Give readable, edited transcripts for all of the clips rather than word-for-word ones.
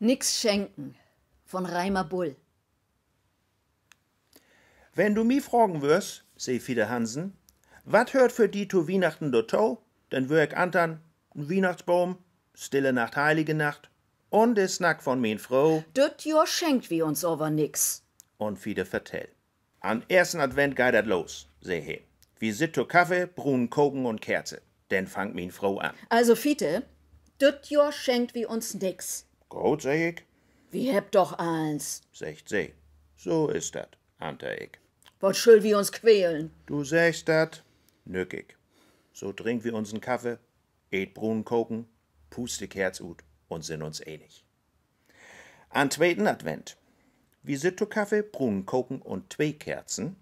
Nix schenken von Reimer Bull. Wenn du mi fragen wirst, seh Fieder Hansen, wat hört für die zu Weihnachten dazu, dann wür ich antern, n Weihnachtsbaum, stille Nacht, heilige Nacht, und de Snack von min Frau. Dut Jahr schenkt wie uns aber nix. Und Fieder vertell. An ersten Advent geht dat los, seh he. Wir sit zu Kaffee, brunnen Koken und Kerze. Denn fangt min Frau an. Also Fiete, dut Jahr schenkt wie uns nix. Gut, seh ich, Wie hebt doch eins. secht sie. So ist dat, ante ich. Wat schuld wie uns quälen. Du sagst dat, nück ich. So trink wir unseren Kaffee, eet Brunnen koken, puste Kerz ut und sind uns ähnlich. An zweiten Advent. Wir sit zu Kaffee, Brunnen koken und 2 Kerzen.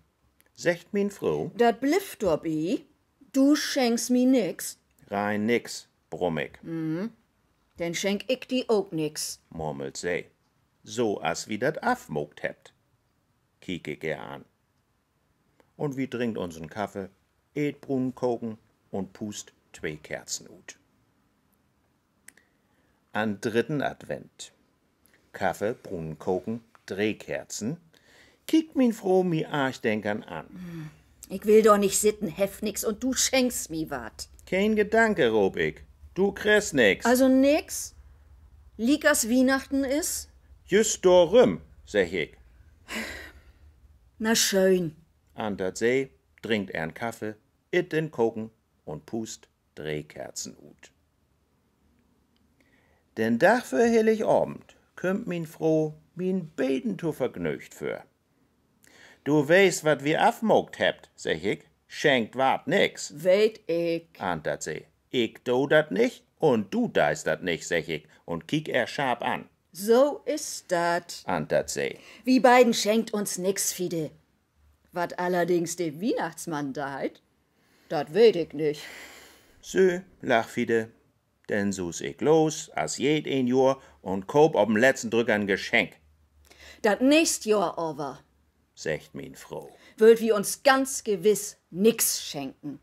Secht min Frau, Dat blifft dobi. Du schenkst mi nix. rein nix, brummig, Denn schenk ich die auch nix. murmelt sie. So as wie dat afmogt hebt. Kiek ich ihr an. Und wie trinkt unseren Kaffee, eet Brunnen koken und pust 2 Kerzen ut. An dritten Advent. Kaffee, Brunnen koken, 3 Kerzen. Kiekt min Frau mi Archdenkern an. Ich will doch nicht sitten, heft nix und du schenkst mi wat. Kein Gedanke, rob ich. Du kriegst nix. Also nix? Likas Weihnachten is? Just dorum, sag ich. Na schön. Antert sie, trinkt ern Kaffee, it den Koken und pust 3 Kerzen ut. Den Dach für Heiligabend kümmt min Frau min Beten zu vergnügt für. Du weißt, wat wir afmogt hebt, sag ich, schenkt wart nix, Weet ich. antert sie. Ich do dat nicht und du deist dat nicht, sag ich, und kiek er scharf an, So ist dat. antert sie. Wie beiden schenkt uns nix, Fide. Wat allerdings de Weihnachtsmann deit, dat weet ich nicht. So, lach Fiede, denn so's ich los, as jed ein Jahr und kauf ob'm letzten Drücker ein Geschenk, Dat nächst Jahr aber sagt min Frau. wird wir uns ganz gewiss nix schenken.